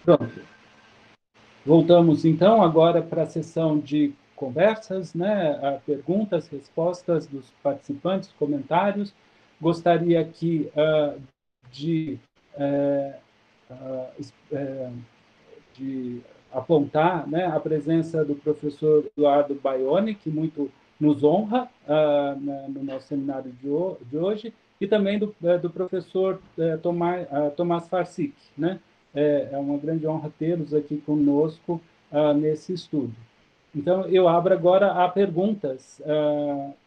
Pronto. Voltamos, então, agora para a sessão de conversas, né? Perguntas, respostas dos participantes, comentários. Gostaria aqui de, uh, uh, de apontar, né, a presença do professor Eduardo Baione, que muito nos honra no nosso seminário de hoje, e também do professor Tomás Farsic, né? É uma grande honra tê-los aqui conosco nesse estudo. Então, eu abro agora a perguntas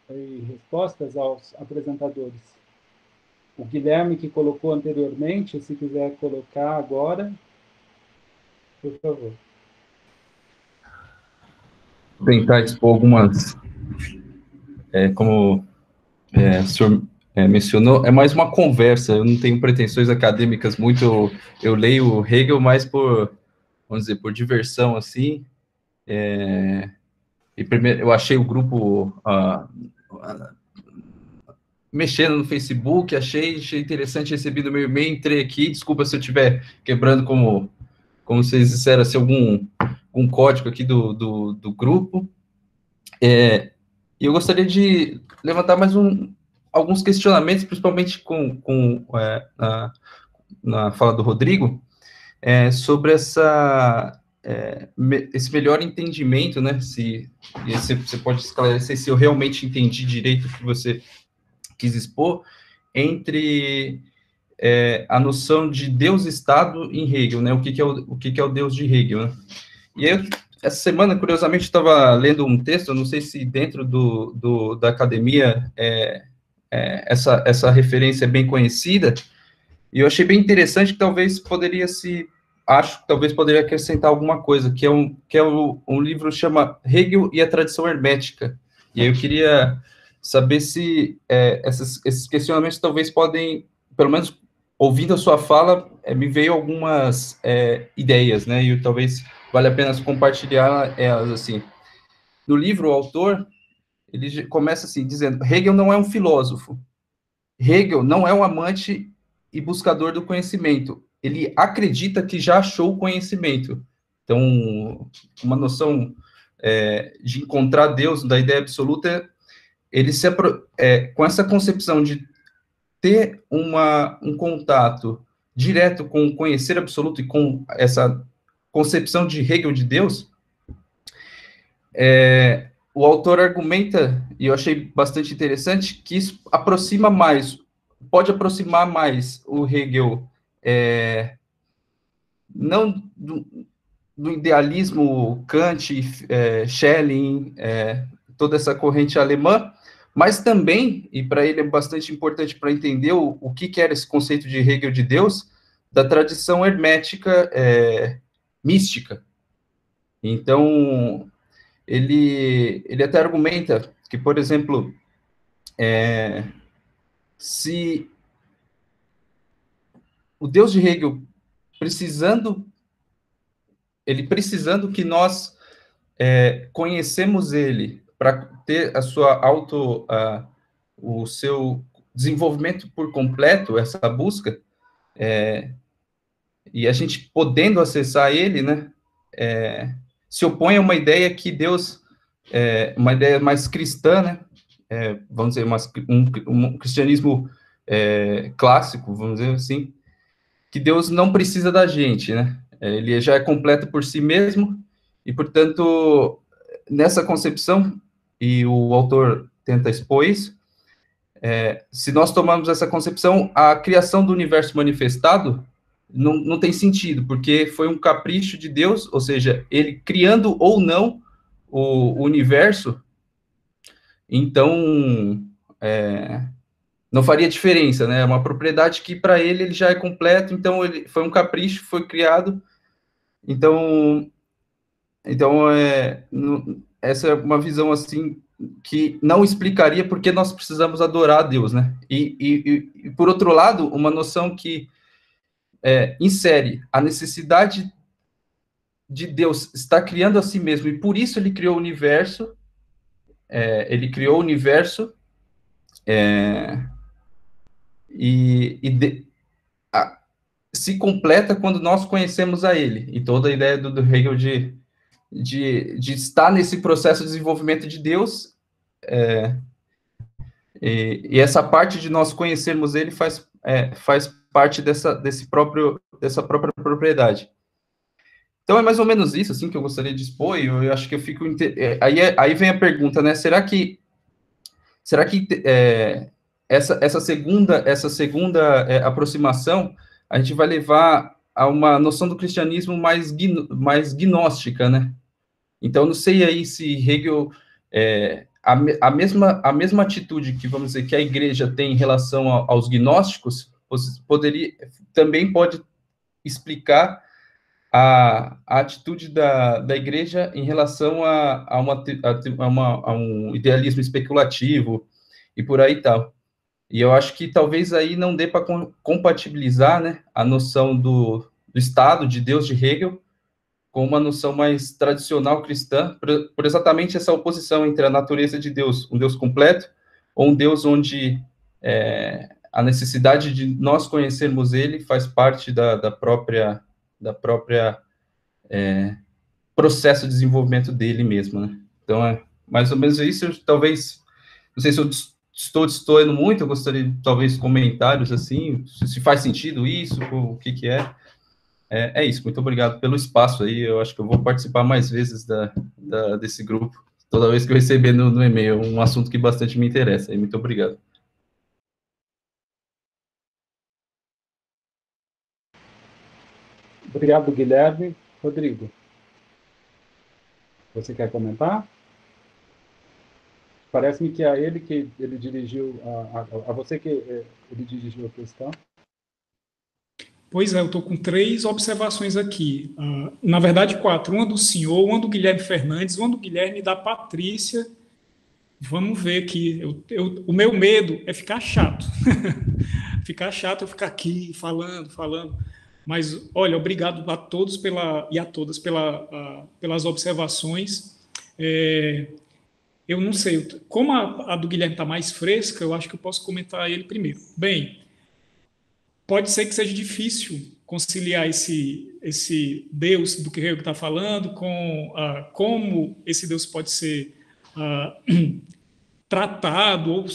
e respostas aos apresentadores. O Guilherme, que colocou anteriormente, se quiser colocar agora, por favor. Tentar expor algumas, como o senhor mencionou, é mais uma conversa, eu não tenho pretensões acadêmicas muito, eu leio Hegel mais por, vamos dizer, por diversão, assim, e primeiro, eu achei o grupo mexendo no Facebook, achei interessante, recebi no meu e-mail, entrei aqui, desculpa se eu estiver quebrando, como vocês disseram, assim, algum código aqui do grupo, e eu gostaria de levantar mais alguns questionamentos, principalmente na fala do Rodrigo, sobre esse melhor entendimento, né? Se você pode esclarecer se eu realmente entendi direito o que você quis expor, entre a noção de Deus-Estado em Hegel, né? O que é o Deus de Hegel, né? E aí, essa semana, curiosamente, estava lendo um texto, não sei se dentro da academia essa referência é bem conhecida, e eu achei bem interessante que acho que talvez poderia acrescentar alguma coisa, que é um livro que chama Hegel e a Tradição Hermética. E aí eu queria saber se esses questionamentos talvez podem, pelo menos ouvindo a sua fala, me veio algumas ideias, né? E talvez vale a pena compartilhar elas, assim. No livro, o autor, ele começa assim, dizendo, Hegel não é um filósofo, Hegel não é um amante e buscador do conhecimento. Ele acredita que já achou o conhecimento. Então, uma noção de encontrar Deus, da ideia absoluta, ele com essa concepção de ter um contato direto com o conhecer absoluto e com essa concepção de Hegel de Deus, o autor argumenta, e eu achei bastante interessante, que isso pode aproximar mais o Hegel, não do idealismo Kant, Schelling, toda essa corrente alemã, mas também, e para ele é bastante importante para entender o que era esse conceito de Hegel de Deus, da tradição hermética mística. Então, ele até argumenta que, por exemplo, se o Deus de Hegel precisando que nós conhecemos ele para ter o seu desenvolvimento por completo, essa busca, e a gente podendo acessar ele, né, se opõe a uma ideia que Deus, uma ideia mais cristã, né, vamos dizer, um cristianismo clássico, vamos dizer assim, que Deus não precisa da gente, né? Ele já é completo por si mesmo, e, portanto, nessa concepção, e o autor tenta expor isso, se nós tomarmos essa concepção, a criação do universo manifestado não tem sentido, porque foi um capricho de Deus, ou seja, ele criando ou não o universo, então não faria diferença, né? É uma propriedade que para ele já é completo, então ele foi um capricho, foi criado, então essa é uma visão assim que não explicaria porque nós precisamos adorar a Deus, né? E por outro lado, uma noção que insere a necessidade de Deus estar criando a si mesmo, e por isso ele criou o universo, e se completa quando nós conhecemos a ele. E toda a ideia do Hegel de estar nesse processo de desenvolvimento de Deus, e essa parte de nós conhecermos ele faz parte dessa própria propriedade. Então é mais ou menos isso assim que eu gostaria de expor, e eu acho que eu fico... Aí vem a pergunta, né? Será que essa segunda aproximação a gente vai levar a uma noção do cristianismo mais gnóstica, né? Então, não sei aí se Hegel, a mesma atitude que, vamos dizer, que a igreja tem em relação aos gnósticos, também pode explicar a atitude da igreja em relação a um idealismo especulativo e por aí tal. E eu acho que talvez aí não dê para compatibilizar, né, a noção do Estado, de Deus de Hegel, com uma noção mais tradicional cristã, por exatamente essa oposição entre a natureza de Deus, um Deus completo, ou um Deus onde a necessidade de nós conhecermos ele faz parte da própria processo de desenvolvimento dele mesmo, né? Então, é mais ou menos isso. Talvez, não sei se eu estou destoando muito, eu gostaria de, talvez, comentários, assim, se faz sentido isso, o que é. É isso, muito obrigado pelo espaço aí, eu acho que eu vou participar mais vezes desse grupo, toda vez que eu receber no e-mail, um assunto que bastante me interessa, aí, muito obrigado. Obrigado, Guilherme. Rodrigo, você quer comentar? Parece-me que é ele que ele dirigiu, a você que ele dirigiu a questão. Pois é, eu estou com 3 observações aqui. Na verdade, 4. Uma do senhor, uma do Guilherme Fernandes, uma do Guilherme e da Patrícia. Vamos ver aqui. O meu medo é ficar chato. Ficar chato, eu ficar aqui falando. Mas, olha, obrigado a todos e a todas pelas observações. Eu não sei, como a do Guilherme está mais fresca, eu acho que eu posso comentar ele primeiro. Bem, pode ser que seja difícil conciliar esse Deus do que Hegel está falando com como esse Deus pode ser tratado ou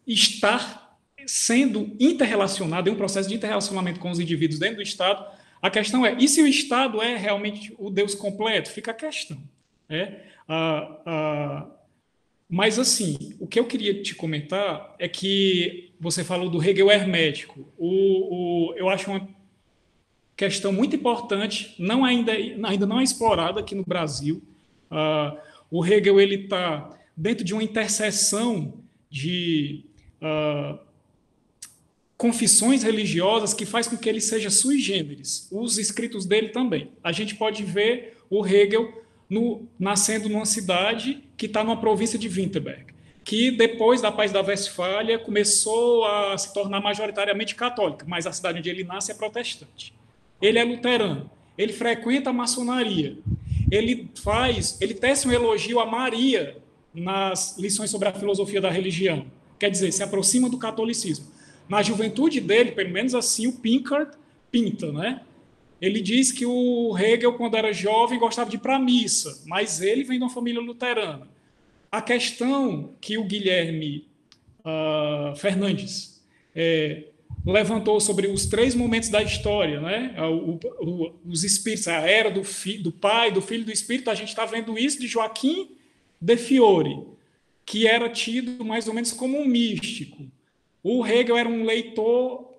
estar sendo interrelacionado, em um processo de interrelacionamento com os indivíduos dentro do Estado. A questão é, e se o Estado é realmente o Deus completo? Fica a questão. Mas, assim, o que eu queria te comentar é que você falou do Hegel hermético. Eu acho uma questão muito importante, ainda não é explorada aqui no Brasil. O Hegel está dentro de uma interseção de confissões religiosas que faz com que ele seja sui generis. Os escritos dele também. A gente pode ver o Hegel nascendo numa cidade que está numa província de Wittenberg, que depois da Paz da Westfália começou a se tornar majoritariamente católica, mas a cidade onde ele nasce é protestante. Ele é luterano, ele frequenta a maçonaria, ele tece um elogio a Maria nas lições sobre a filosofia da religião, quer dizer, se aproxima do catolicismo. Na juventude dele, pelo menos assim, o Pinkard pinta, né? Ele diz que o Hegel, quando era jovem, gostava de ir para a missa, mas ele vem de uma família luterana. A questão que o Guilherme Fernandes levantou sobre os 3 momentos da história, né? Os espíritos, a era do Pai, do Filho e do Espírito, a gente está vendo isso de Joaquim de Fiore, que era tido mais ou menos como um místico. O Hegel era um leitor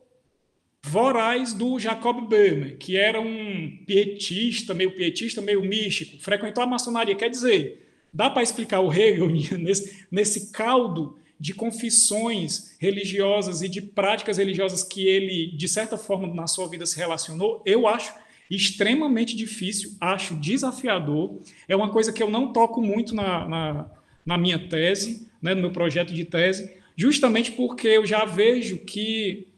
voraz do Jacob Böhme, que era um pietista, meio místico, frequentou a maçonaria. Quer dizer, dá para explicar o Hegel nesse caldo de confissões religiosas e de práticas religiosas que ele, de certa forma, na sua vida se relacionou? Eu acho extremamente difícil, acho desafiador. É uma coisa que eu não toco muito na minha tese, né, no meu projeto de tese, justamente porque eu já vejo que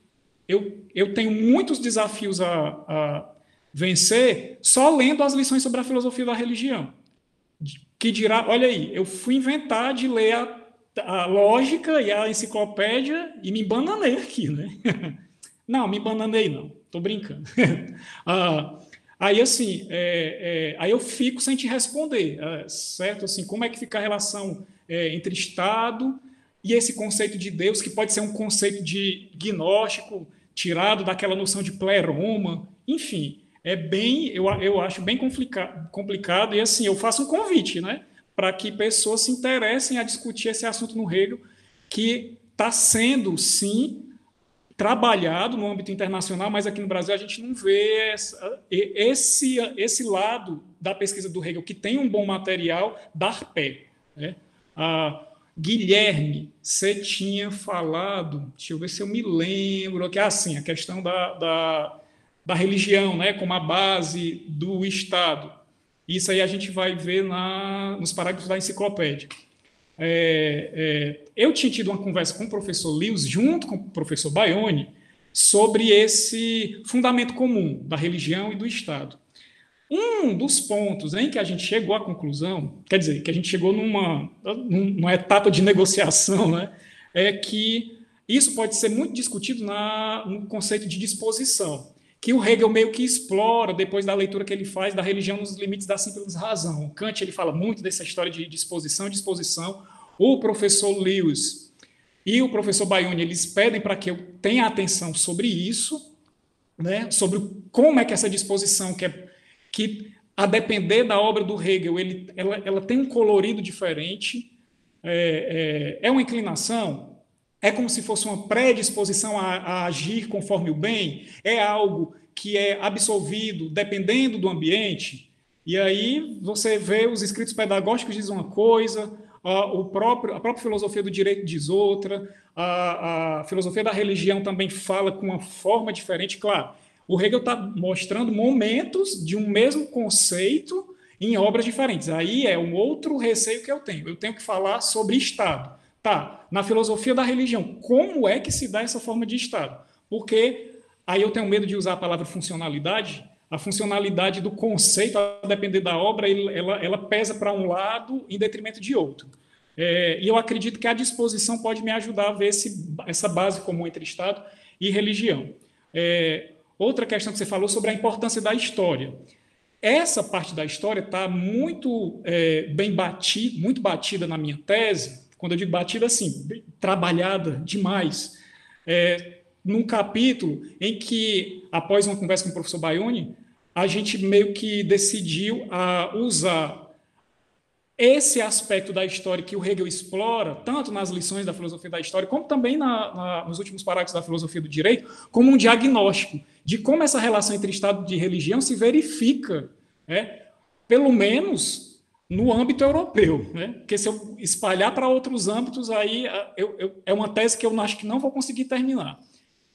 eu tenho muitos desafios a vencer só lendo as lições sobre a filosofia da religião. Que dirá, olha aí, eu fui inventar de ler a lógica e a enciclopédia e me embananei aqui, né? Não, me embananei não. Estou brincando. Aí, assim, aí eu fico sem te responder, certo? Assim, como é que fica a relação entre Estado e esse conceito de Deus, que pode ser um conceito de gnóstico, tirado daquela noção de pleroma, enfim, eu acho bem complicado, e assim, eu faço um convite, né, para que pessoas se interessem a discutir esse assunto no Hegel, que está sendo, sim, trabalhado no âmbito internacional, mas aqui no Brasil a gente não vê esse lado da pesquisa do Hegel, que tem um bom material, dar pé, né? Guilherme, você tinha falado, deixa eu ver se eu me lembro, que é assim, a questão da religião, né, como a base do Estado. Isso aí a gente vai ver nos parágrafos da enciclopédia. Eu tinha tido uma conversa com o professor Lewis, junto com o professor Baione, sobre esse fundamento comum da religião e do Estado. Um dos pontos em que a gente chegou à conclusão, quer dizer, que a gente chegou numa etapa de negociação, né, é que isso pode ser muito discutido no conceito de disposição, que o Hegel meio que explora depois da leitura que ele faz da religião nos limites da simples razão. O Kant ele fala muito dessa história de disposição. O professor Lewis e o professor Baione, eles pedem para que eu tenha atenção sobre isso, né, sobre como é que essa disposição, que a depender da obra do Hegel, ela tem um colorido diferente, é uma inclinação, é como se fosse uma predisposição a agir conforme o bem, é algo que é absolvido dependendo do ambiente, e aí você vê os escritos pedagógicos dizem uma coisa, a própria filosofia do direito diz outra, a filosofia da religião também fala com uma forma diferente, claro. O Hegel está mostrando momentos de um mesmo conceito em obras diferentes. Aí é um outro receio que eu tenho. Eu tenho que falar sobre Estado. Tá, na filosofia da religião, como é que se dá essa forma de Estado? Porque aí eu tenho medo de usar a palavra funcionalidade. A funcionalidade do conceito, a depender da obra, ela pesa para um lado em detrimento de outro. E eu acredito que a disposição pode me ajudar a ver essa base comum entre Estado e religião. Outra questão que você falou sobre a importância da história. Essa parte da história está muito muito batida na minha tese. Quando eu digo batida, assim, trabalhada demais. Num capítulo em que, após uma conversa com o professor Baione, a gente meio que decidiu usar esse aspecto da história que o Hegel explora, tanto nas lições da filosofia da história, como também nos últimos parágrafos da filosofia do direito, como um diagnóstico de como essa relação entre Estado e religião se verifica, pelo menos no âmbito europeu, né? Porque se eu espalhar para outros âmbitos, aí é uma tese que eu acho que não vou conseguir terminar.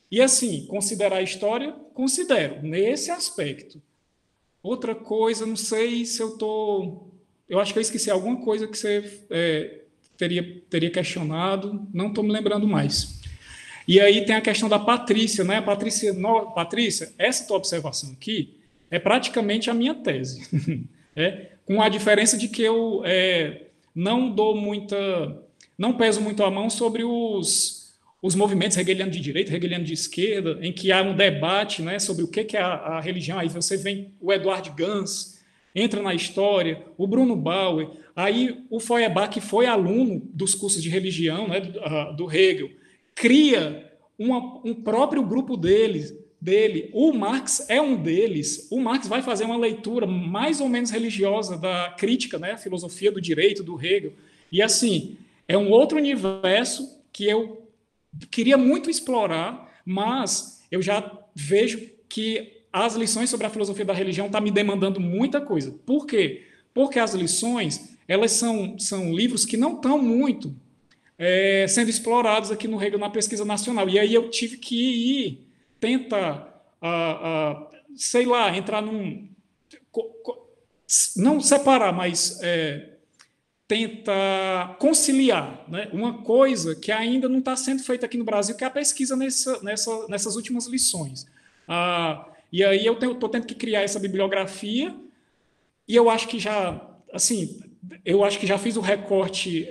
E assim, considerar a história, considero, nesse aspecto. Outra coisa, não sei se eu estou... Eu acho que eu esqueci alguma coisa que você teria questionado, não estou me lembrando mais. E aí tem a questão da Patrícia, né? Patrícia, essa tua observação aqui é praticamente a minha tese. Com a diferença de que eu não peso muito a mão sobre os movimentos hegeliano de direita, hegeliano de esquerda, em que há um debate, né, sobre o que é a religião. Aí você vem o Eduard Gans, entra na história, o Bruno Bauer, aí o Feuerbach, que foi aluno dos cursos de religião, né, do Hegel, cria um próprio grupo dele. O Marx é um deles. O Marx vai fazer uma leitura mais ou menos religiosa da crítica, né, a filosofia do direito do Hegel. E assim, é um outro universo que eu queria muito explorar, mas eu já vejo que as lições sobre a filosofia da religião estão me demandando muita coisa. Por quê? Porque as lições, elas são livros que não estão muito sendo explorados aqui no Hegel na pesquisa nacional. E aí eu tive que tentar, sei lá, entrar não separar, mas tentar conciliar, né, uma coisa que ainda não está sendo feita aqui no Brasil, que é a pesquisa nessas últimas lições. E aí eu estou tendo que criar essa bibliografia, e eu acho que já fiz o recorte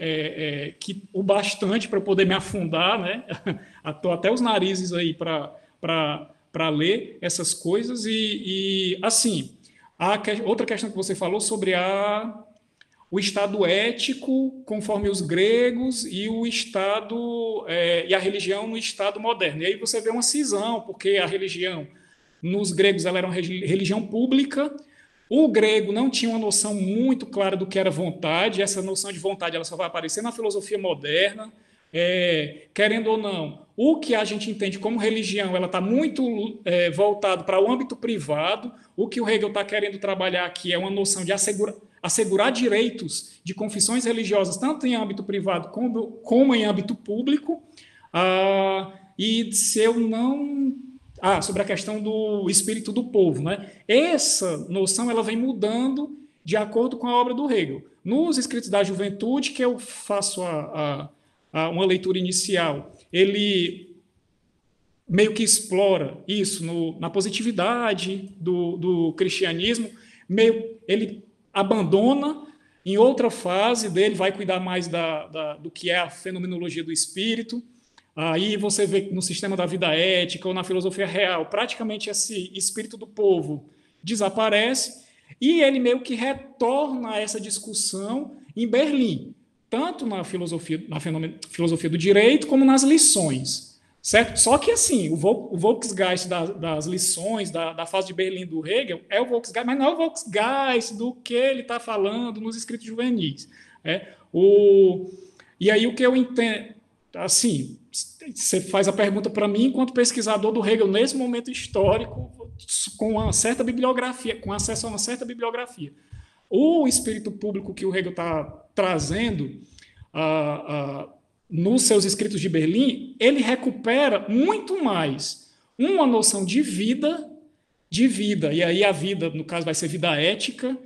o bastante para eu poder me afundar, né? Estou até os narizes aí para para ler essas coisas. E assim, outra questão que você falou sobre o Estado ético, conforme os gregos, e o Estado e a religião no Estado moderno. E aí você vê uma cisão, porque a religião, nos gregos, ela era uma religião pública. O grego não tinha uma noção muito clara do que era vontade. Essa noção de vontade ela só vai aparecer na filosofia moderna. Querendo ou não, o que a gente entende como religião, ela está muito voltado para o âmbito privado. O que o Hegel está querendo trabalhar aqui é uma noção de assegurar direitos de confissões religiosas, tanto em âmbito privado como em âmbito público. E se eu não... sobre a questão do espírito do povo, né? Essa noção ela vem mudando de acordo com a obra do Hegel. Nos Escritos da Juventude, que eu faço uma leitura inicial, ele meio que explora isso na positividade do cristianismo, ele abandona. Em outra fase dele, vai cuidar mais do que é a fenomenologia do espírito. Aí você vê no sistema da vida ética ou na filosofia real, praticamente esse espírito do povo desaparece e ele meio que retorna a essa discussão em Berlim, tanto na filosofia do direito como nas lições, certo? Só que assim, o Volksgeist das lições, da fase de Berlim do Hegel, é o Volksgeist, mas não é o Volksgeist do que ele está falando nos escritos juvenis. E aí o que eu entendo, assim, você faz a pergunta para mim, enquanto pesquisador do Hegel, nesse momento histórico, com uma certa bibliografia, com acesso a uma certa bibliografia. O espírito público que o Hegel está trazendo nos seus escritos de Berlim, ele recupera muito mais uma noção de vida, e aí a vida, no caso, vai ser vida ética,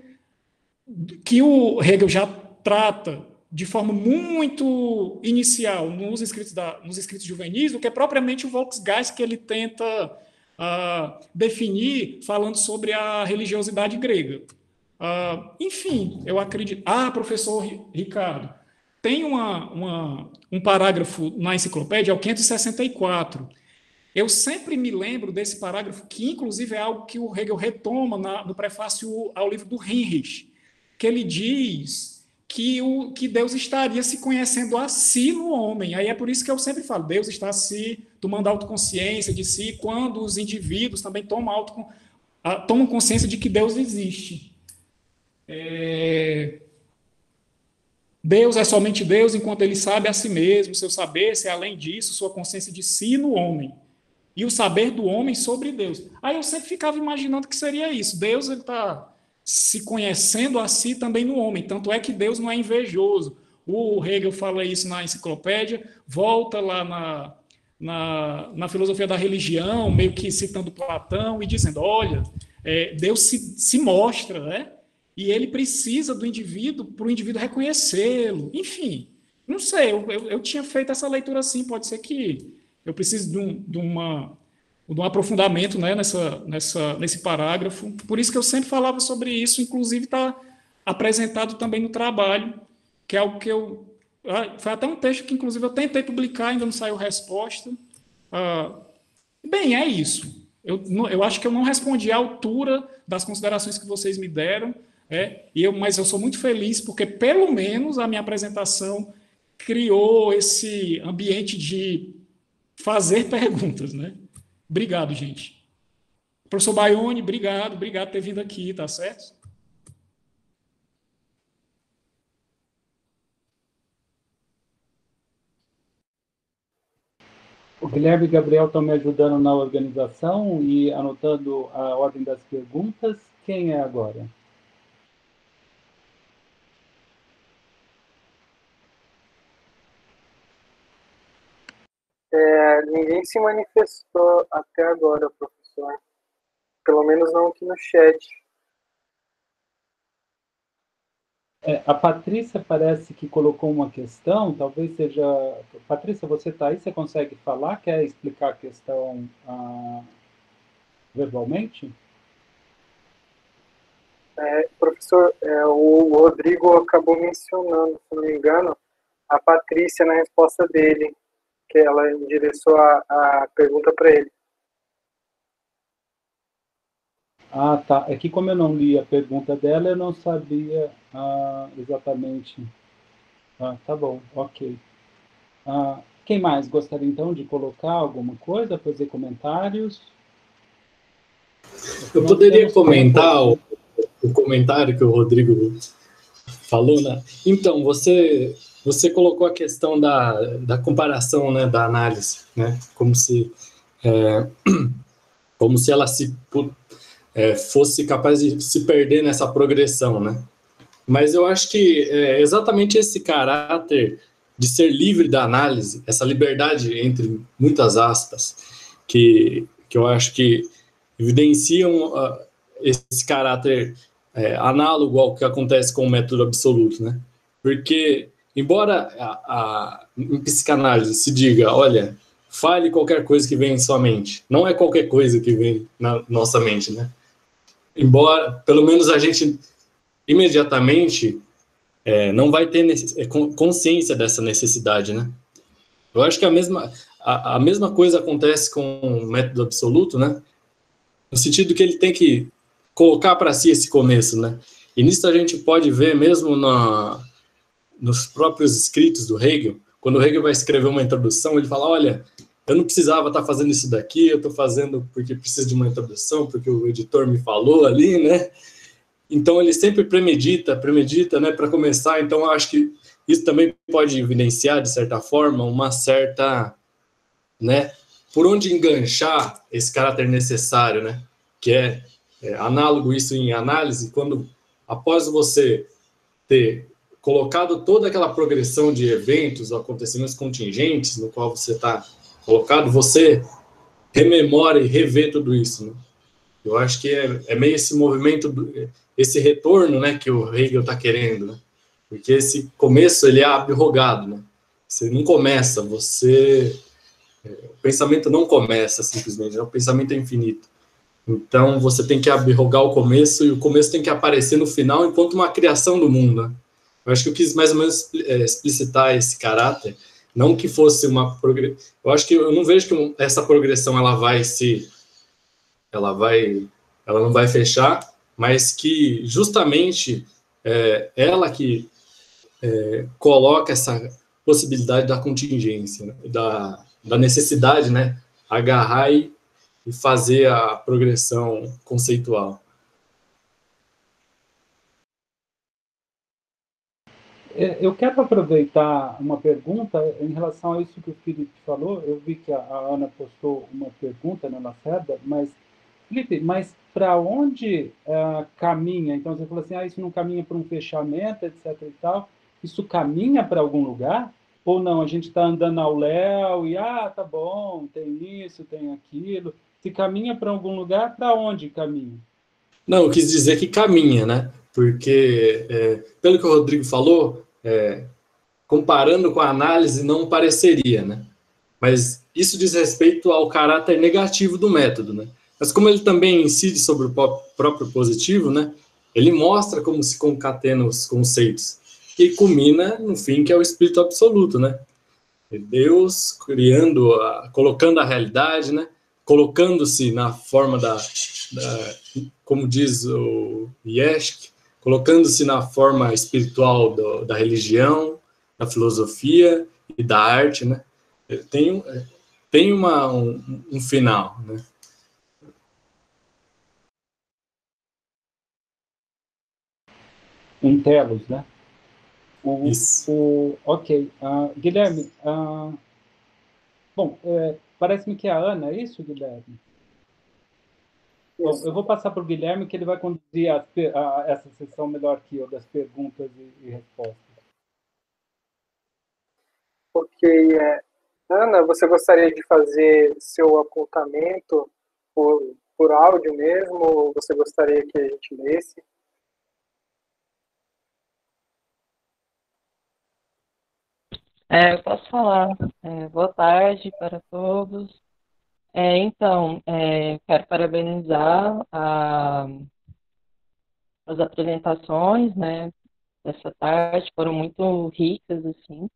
que o Hegel já trata de forma muito inicial nos escritos juvenis, do que é propriamente o Volksgeist que ele tenta definir falando sobre a religiosidade grega. Enfim, eu acredito... professor Ricardo, tem um parágrafo na enciclopédia, é o 564. Eu sempre me lembro desse parágrafo, que inclusive é algo que o Hegel retoma no prefácio ao livro do Heinrich, que ele diz que Deus estaria se conhecendo a si no homem. Aí é por isso que eu sempre falo, Deus está se tomando autoconsciência de si, quando os indivíduos também tomam consciência de que Deus existe. Deus é somente Deus enquanto ele sabe a si mesmo, seu saber, se além disso, sua consciência de si no homem. E o saber do homem sobre Deus. Aí eu sempre ficava imaginando que seria isso. Deus está se conhecendo a si também no homem. Tanto é que Deus não é invejoso. O Hegel fala isso na enciclopédia, volta lá na filosofia da religião, meio que citando Platão e dizendo, olha, Deus se mostra, né? E ele precisa do indivíduo para o indivíduo reconhecê-lo. Enfim, não sei, eu tinha feito essa leitura assim, pode ser que eu precise de um aprofundamento, né, nesse parágrafo. Por isso que eu sempre falava sobre isso, inclusive está apresentado também no trabalho, que é algo que foi até um texto que, inclusive, eu tentei publicar, ainda não saiu resposta. Bem, é isso. Eu acho que eu não respondi à altura das considerações que vocês me deram, mas eu sou muito feliz, porque, pelo menos, a minha apresentação criou esse ambiente de fazer perguntas, né? Obrigado, gente. Professor Baione, obrigado por ter vindo aqui, tá certo? O Guilherme e o Gabriel estão me ajudando na organização e anotando a ordem das perguntas. Quem é agora? Ninguém se manifestou até agora, professor. Pelo menos não aqui no chat. A Patrícia parece que colocou uma questão, talvez seja... Patrícia, você está aí? Você consegue falar? Quer explicar a questão verbalmente? Professor, o Rodrigo acabou mencionando, se não me engano, a Patrícia na resposta dele, que ela endereçou a pergunta para ele. Ah, tá. É que como eu não li a pergunta dela, eu não sabia exatamente. Ah, tá bom, ok. Quem mais gostaria então de colocar alguma coisa, fazer comentários? É que Eu nós poderia temos tempo. comentar o comentário que o Rodrigo falou, né? Então, você colocou a questão da comparação, né, da análise, né? Como se ela fosse capaz de se perder nessa progressão, né? Mas eu acho que é exatamente esse caráter de ser livre da análise, essa liberdade entre muitas aspas, que eu acho que evidenciam esse caráter análogo ao que acontece com o método absoluto, né? Porque, embora em psicanálise se diga, olha, fale qualquer coisa que vem em sua mente, não é qualquer coisa que vem na nossa mente, né? Embora, pelo menos a gente imediatamente não vai ter consciência dessa necessidade, né? Eu acho que a mesma coisa acontece com o método absoluto, né? No sentido que ele tem que colocar para si esse começo, né? E nisso a gente pode ver mesmo nos próprios escritos do Hegel, quando o Hegel vai escrever uma introdução, ele fala, olha, eu não precisava estar fazendo isso daqui, eu estou fazendo porque preciso de uma introdução, porque o editor me falou ali, né? Então ele sempre premedita, né, para começar. Então eu acho que isso também pode evidenciar, de certa forma, uma certa, né, por onde enganchar esse caráter necessário, né, que é análogo isso em análise, quando após você ter colocado toda aquela progressão de eventos, acontecimentos contingentes no qual você está colocado, você rememora e revê tudo isso, né? Eu acho que é meio esse movimento, esse retorno, né, que o Hegel está querendo, né? Porque esse começo ele é abrogado, né? Você não começa, o pensamento não começa simplesmente, né? O pensamento é infinito. Então você tem que abrogar o começo e o começo tem que aparecer no final enquanto uma criação do mundo, né? Eu acho que eu quis mais ou menos explicitar esse caráter, não que fosse uma progressão. Eu acho que eu não vejo que essa progressão ela vai, ela não vai fechar, mas que justamente ela que coloca essa possibilidade da contingência, né? da necessidade, né? Agarrar e fazer a progressão conceitual. Eu quero aproveitar uma pergunta em relação a isso que o Felipe falou. Eu vi que a Ana postou uma pergunta na Lacerda, mas, Felipe, mas para onde caminha? Então, você falou assim, isso não caminha para um fechamento, etc. e tal. Isso caminha para algum lugar? Ou não? A gente está andando ao léu e, tá bom, tem isso, tem aquilo. Se caminha para algum lugar, para onde caminha? Não, eu quis dizer que caminha, né? Porque, pelo que o Rodrigo falou, comparando com a análise, não pareceria, né? Mas isso diz respeito ao caráter negativo do método, né? Mas como ele também incide sobre o próprio positivo, né? Ele mostra como se concatenam os conceitos e culmina no fim que é o espírito absoluto, né? Deus criando, colocando a realidade, né? Colocando-se na forma como diz o Yesk, colocando-se na forma espiritual da religião, da filosofia e da arte, né? Tem um final, né? Um telos, né? Isso. Ok. Guilherme, bom, parece-me que é a Ana, é isso, Guilherme? Bom, eu vou passar para o Guilherme, que ele vai conduzir essa sessão melhor que eu, das perguntas e respostas. Ok. Ana, você gostaria de fazer seu apontamento por áudio mesmo, ou você gostaria que a gente lesse? Eu posso falar. Boa tarde para todos. Então, quero parabenizar as apresentações, né, dessa tarde, foram muito ricas, assim.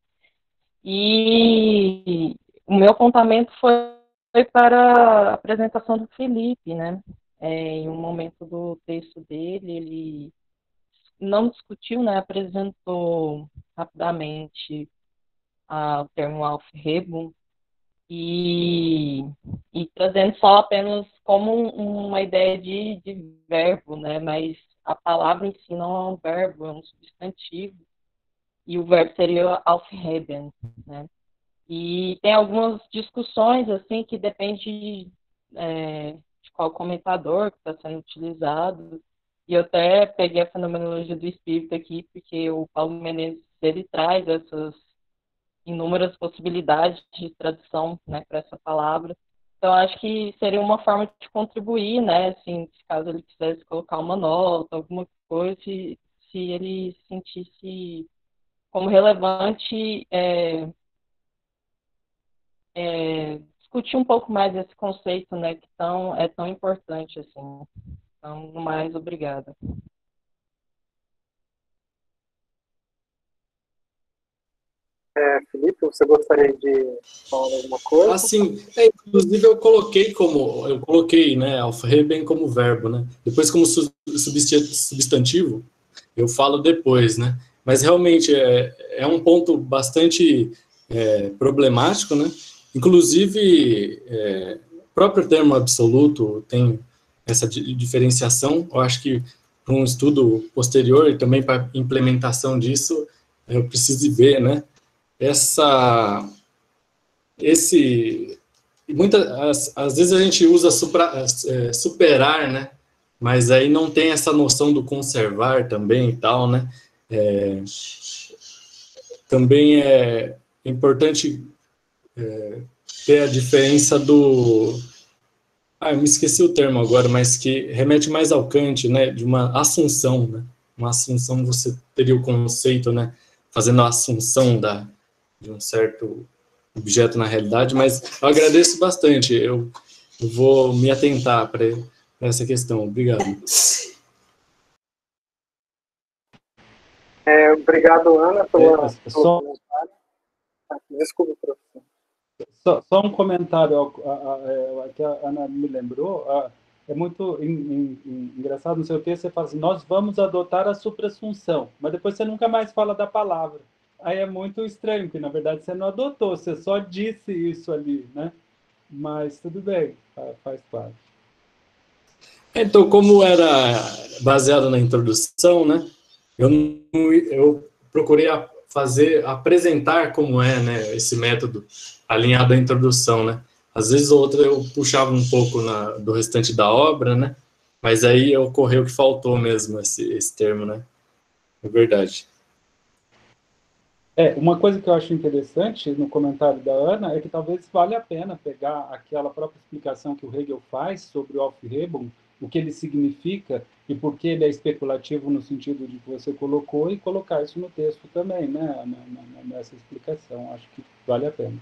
E o meu apontamento foi para a apresentação do Felipe, né? em um momento do texto dele, ele não discutiu, né, apresentou rapidamente o termo Aufhebung e, trazendo só apenas como uma ideia de verbo, né, mas a palavra em si não é um verbo, é um substantivo, e o verbo seria Aufheben, né. E tem algumas discussões, assim, que depende de qual comentador que está sendo utilizado. E eu até peguei a fenomenologia do espírito aqui, porque o Paulo Menezes, ele traz essas inúmeras possibilidades de tradução, né, para essa palavra. Então, acho que seria uma forma de contribuir, né, assim, caso ele quisesse colocar uma nota, alguma coisa, se ele sentisse como relevante discutir um pouco mais esse conceito, né, que é tão importante assim. Então, no mais, obrigada. Felipe, você gostaria de falar alguma coisa? Assim, inclusive eu coloquei, né, Aufheben como verbo, né? Depois como substantivo, eu falo depois, né? Mas realmente é um ponto bastante problemático, né? Inclusive, o próprio termo absoluto tem essa diferenciação. Eu acho que para um estudo posterior e também para implementação disso, eu preciso ver, né? Às vezes a gente usa superar, né? Mas aí não tem essa noção do conservar também e tal, né? Também é importante ter a diferença do... eu me esqueci o termo agora, mas que remete mais ao Kant, né? De uma assunção, né? Uma assunção, você teria o conceito, né? Fazendo a assunção de um certo objeto na realidade, mas eu agradeço bastante. Eu vou me atentar para essa questão. Obrigado. Obrigado, Ana, pelo comentário. Desculpe, professor. Só um comentário que a Ana me lembrou. É muito engraçado, não sei o que, você fala assim, nós vamos adotar a suprassunção, mas depois você nunca mais fala da palavra. Aí é muito estranho, porque na verdade você não adotou, você só disse isso ali, né? Mas tudo bem, faz parte. Então, como era baseado na introdução, né? Eu procurei apresentar como é, né, esse método alinhado à introdução, né? Às vezes outra eu puxava um pouco do restante da obra, né? Mas aí ocorreu que faltou mesmo esse termo, né? É verdade. Uma coisa que eu acho interessante no comentário da Ana é que talvez valha a pena pegar aquela própria explicação que o Hegel faz sobre o Aufhebung, o que ele significa e por que ele é especulativo no sentido de que você colocou, e colocar isso no texto também, né, nessa explicação. Acho que vale a pena.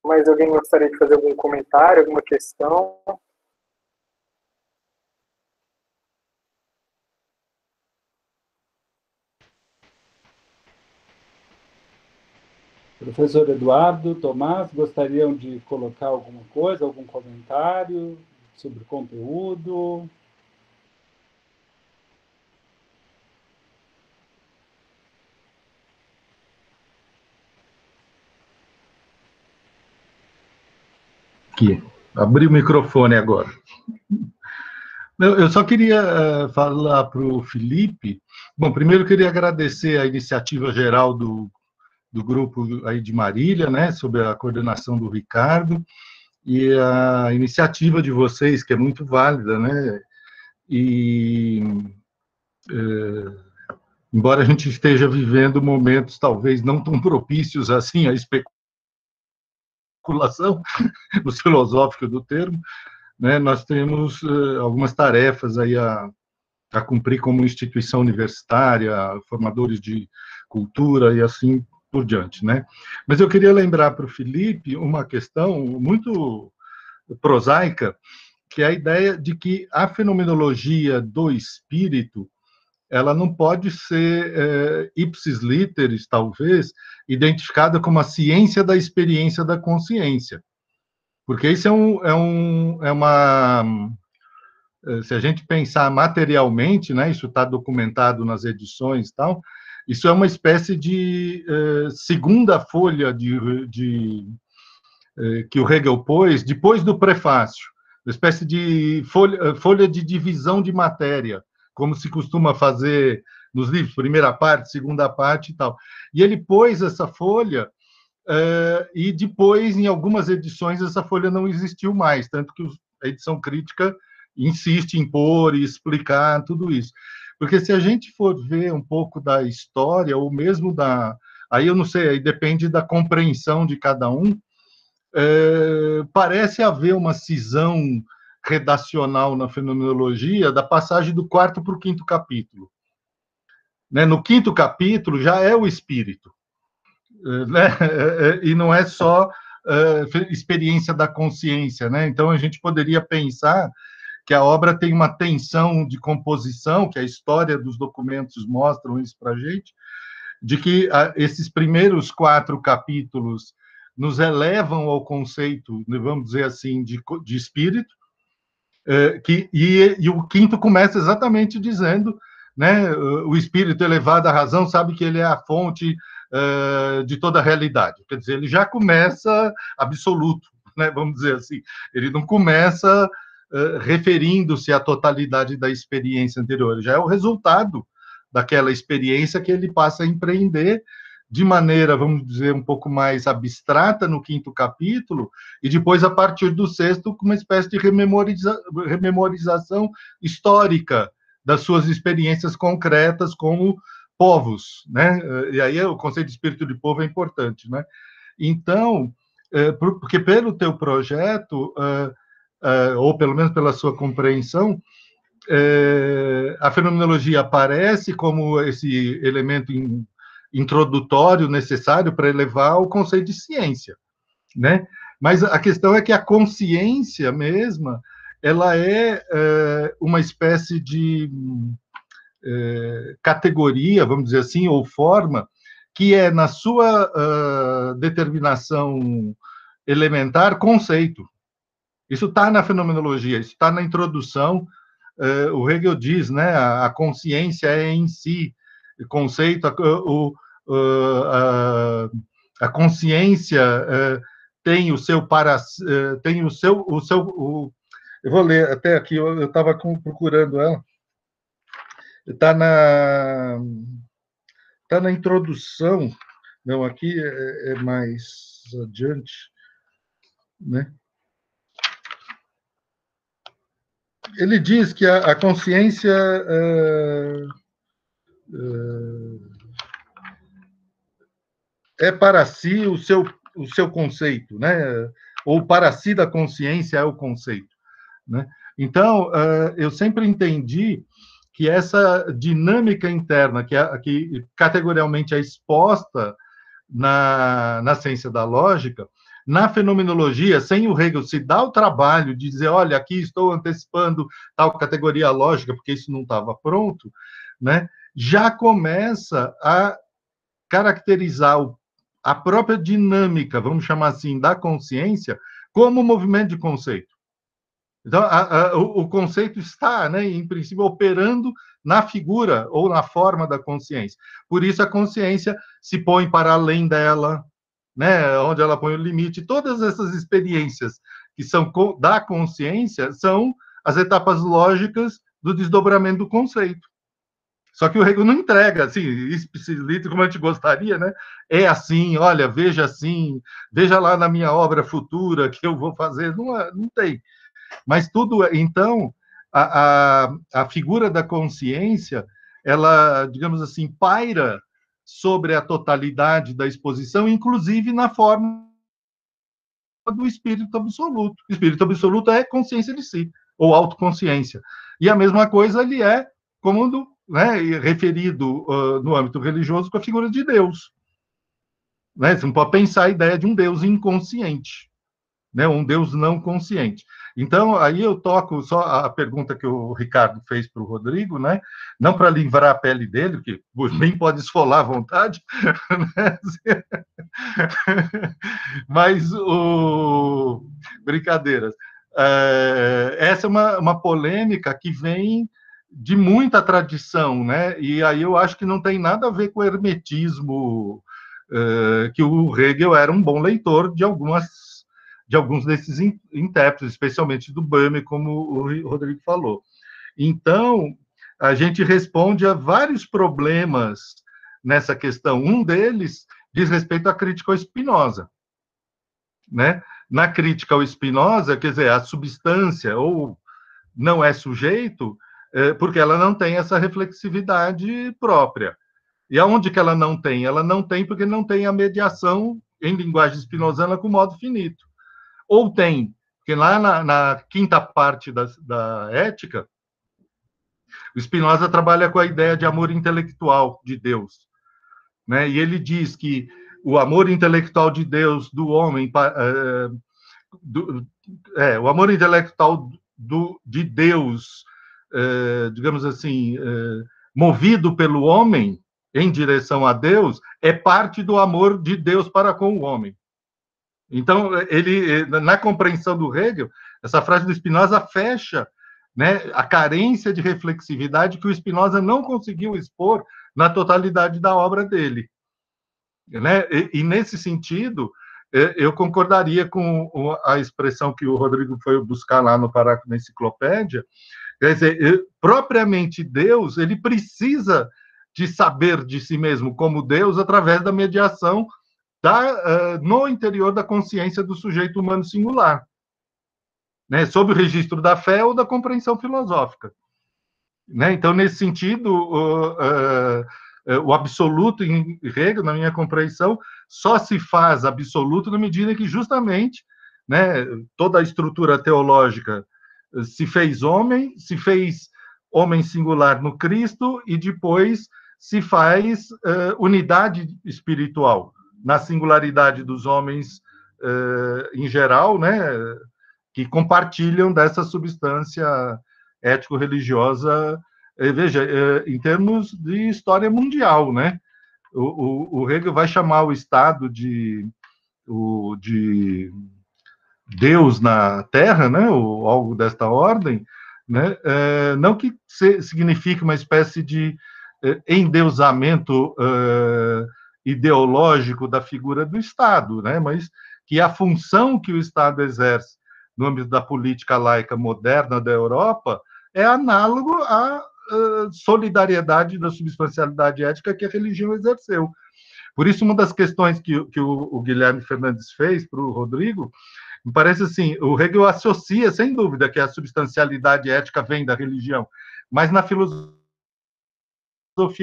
Mas alguém gostaria de fazer algum comentário, alguma questão? Professor Eduardo, Tomás, gostariam de colocar alguma coisa, algum comentário sobre o conteúdo? Aqui, abri o microfone agora. Eu só queria falar para o Felipe. Bom, primeiro eu queria agradecer a iniciativa geral do grupo aí de Marília, né, sob a coordenação do Ricardo, e a iniciativa de vocês, que é muito válida, né, e embora a gente esteja vivendo momentos talvez não tão propícios assim à especulação, no filosófico do termo, né, nós temos algumas tarefas aí a cumprir como instituição universitária, formadores de cultura e assim por diante, né? Mas eu queria lembrar para o Felipe uma questão muito prosaica, que é a ideia de que a fenomenologia do espírito ela não pode ser, ipsis literis, talvez, identificada como a ciência da experiência da consciência. Porque isso é uma... Se a gente pensar materialmente, né, isso está documentado nas edições e tal, isso é uma espécie de segunda folha que o Hegel pôs, depois do prefácio, uma espécie de folha de divisão de matéria, como se costuma fazer nos livros, primeira parte, segunda parte e tal. E ele pôs essa folha, e depois, em algumas edições, essa folha não existiu mais, tanto que a edição crítica insiste em pôr e explicar tudo isso. Porque se a gente for ver um pouco da história, ou mesmo da... Aí eu não sei, aí depende da compreensão de cada um, parece haver uma cisão redacional na fenomenologia da passagem do 4º para o 5º capítulo. Né? No 5º capítulo já é o espírito, né? E não é só experiência da consciência, né? Então a gente poderia pensar que a obra tem uma tensão de composição, que a história dos documentos mostram isso para a gente, de que esses primeiros 4 capítulos nos elevam ao conceito, vamos dizer assim, de espírito, e o 5º começa exatamente dizendo, né, o espírito elevado à razão sabe que ele é a fonte de toda a realidade. Quer dizer, ele já começa absoluto, né, vamos dizer assim. Ele não começa referindo-se à totalidade da experiência anterior, já é o resultado daquela experiência que ele passa a empreender de maneira, vamos dizer, um pouco mais abstrata no 5º capítulo, e depois, a partir do 6º, com uma espécie de rememorização histórica das suas experiências concretas como povos, né? E aí o conceito de espírito de povo é importante, né? Então, porque pelo teu projeto, ou pelo menos pela sua compreensão, a fenomenologia aparece como esse elemento introdutório necessário para elevar o conceito de ciência, né? Mas a questão é que a consciência mesma, ela é uma espécie de categoria, vamos dizer assim, ou forma, que é, na sua determinação elementar, conceito. Isso está na fenomenologia, isso está na introdução. O Hegel diz, né, a consciência é em si conceito, a consciência tem o seu eu vou ler até aqui, eu estava procurando ela, está na introdução, não, aqui é mais adiante, né? Ele diz que a consciência é para si o seu conceito, né? Ou para si da consciência é o conceito, né? Então, eu sempre entendi que essa dinâmica interna, que categorialmente é exposta na ciência da lógica, na fenomenologia, sem o Hegel se dar o trabalho de dizer, olha, aqui estou antecipando tal categoria lógica, porque isso não estava pronto, né? Já começa a caracterizar a própria dinâmica, vamos chamar assim, da consciência, como movimento de conceito. Então, o conceito está, né, em princípio, operando na figura ou na forma da consciência. Por isso, a consciência se põe para além dela, né, onde ela põe o limite. Todas essas experiências que são da consciência são as etapas lógicas do desdobramento do conceito. Só que o Hegel não entrega, assim, explicitamente como a gente gostaria, né? É assim, olha, veja assim, veja lá na minha obra futura que eu vou fazer. Não tem. Mas tudo, então, a figura da consciência, ela, digamos assim, paira sobre a totalidade da exposição, inclusive na forma do espírito absoluto. O espírito absoluto é consciência de si, ou autoconsciência. E a mesma coisa ele é como né, referido no âmbito religioso com a figura de Deus. Né? Você não pode pensar a ideia de um Deus inconsciente. né? Um Deus não consciente. Então, aí eu toco só a pergunta que o Ricardo fez para o Rodrigo, né? Não para livrar a pele dele, que bem pode esfolar à vontade, né? Mas brincadeiras. Essa é uma polêmica que vem de muita tradição, né? E aí eu acho que não tem nada a ver com o hermetismo, que o Hegel era um bom leitor de alguns desses intérpretes, especialmente do Böhme, como o Rodrigo falou. Então, a gente responde a vários problemas nessa questão. Um deles diz respeito à crítica ao Spinoza, né? Na crítica ao Spinoza, quer dizer, a substância ou não é sujeito, porque ela não tem essa reflexividade própria. E aonde que ela não tem? Ela não tem porque não tem a mediação em linguagem spinozana com modo finito. Ou tem, porque lá na quinta parte da ética, o Spinoza trabalha com a ideia de amor intelectual de Deus, né? E ele diz que o amor intelectual de Deus, do homem, o amor intelectual de Deus, digamos assim, movido pelo homem em direção a Deus, é parte do amor de Deus para com o homem. Então, ele, na compreensão do Hegel, essa frase do Spinoza fecha, né, a carência de reflexividade que o Spinoza não conseguiu expor na totalidade da obra dele, né? E nesse sentido, eu concordaria com a expressão que o Rodrigo foi buscar lá no parágrafo da enciclopédia. Quer dizer, propriamente Deus, ele precisa de saber de si mesmo como Deus através da mediação no interior da consciência do sujeito humano singular, né, sob o registro da fé ou da compreensão filosófica, né? Então, nesse sentido, o absoluto em Hegel, na minha compreensão, só se faz absoluto na medida que justamente, né, toda a estrutura teológica se fez homem singular no Cristo e depois se faz unidade espiritual na singularidade dos homens em geral, né, que compartilham dessa substância ético-religiosa, veja, em termos de história mundial, né? O Hegel vai chamar o Estado de Deus na Terra, né? Ou algo desta ordem, né? Não que signifique uma espécie de endeusamento ideológico da figura do Estado, né? Mas que a função que o Estado exerce no âmbito da política laica moderna da Europa é análogo à solidariedade da substancialidade ética que a religião exerceu. Por isso, uma das questões que o Guilherme Fernandes fez para o Rodrigo, me parece assim, o Hegel associa, sem dúvida, que a substancialidade ética vem da religião, mas na filosofia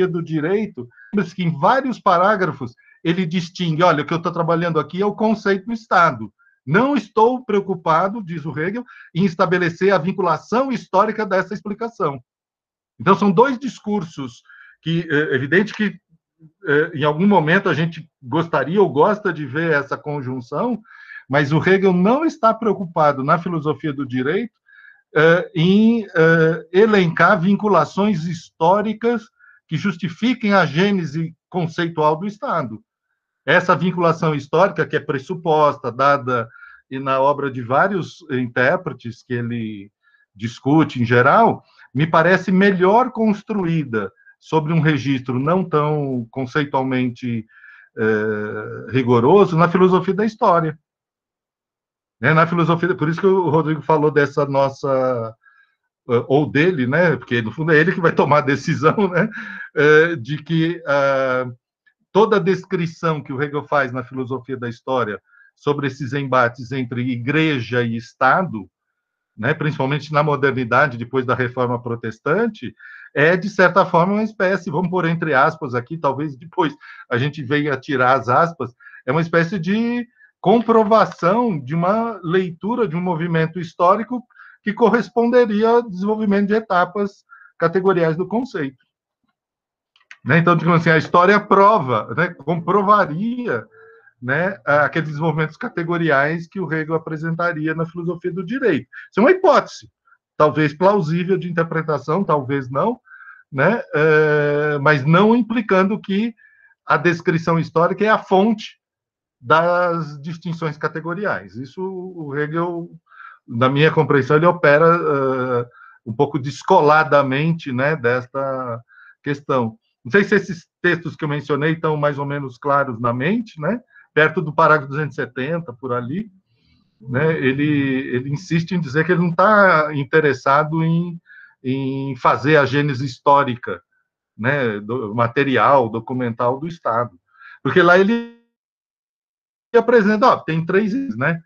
do direito, que em vários parágrafos ele distingue, olha, o que eu estou trabalhando aqui é o conceito do Estado. Não estou preocupado, diz o Hegel, em estabelecer a vinculação histórica dessa explicação. Então, são dois discursos que, é evidente que em algum momento a gente gostaria ou gosta de ver essa conjunção, mas o Hegel não está preocupado na filosofia do direito em elencar vinculações históricas que justifiquem a gênese conceitual do Estado. Essa vinculação histórica, que é pressuposta, dada e na obra de vários intérpretes que ele discute em geral, me parece melhor construída sobre um registro não tão conceitualmente rigoroso na filosofia da história. Na filosofia, por isso que o Rodrigo falou dessa nossa, ou dele, né, porque no fundo é ele que vai tomar a decisão, né, de que toda a descrição que o Hegel faz na filosofia da história sobre esses embates entre igreja e Estado, né, principalmente na modernidade, depois da Reforma Protestante, é, de certa forma, uma espécie, vamos pôr entre aspas aqui, talvez depois a gente venha tirar as aspas, é uma espécie de comprovação de uma leitura de um movimento histórico que corresponderia ao desenvolvimento de etapas categoriais do conceito. Né? Então, digamos assim, a história prova, né, comprovaria, né, aqueles desenvolvimentos categoriais que o Hegel apresentaria na filosofia do direito. Isso é uma hipótese, talvez plausível de interpretação, talvez não, né, mas não implicando que a descrição histórica é a fonte das distinções categoriais. Isso o Hegel, na minha compreensão, ele opera um pouco descoladamente, né, desta questão. Não sei se esses textos que eu mencionei estão mais ou menos claros na mente, né, perto do parágrafo 270, por ali, né, ele insiste em dizer que ele não está interessado em fazer a gênese histórica, né, material, documental do Estado. Porque lá ele apresenta, tem três, né,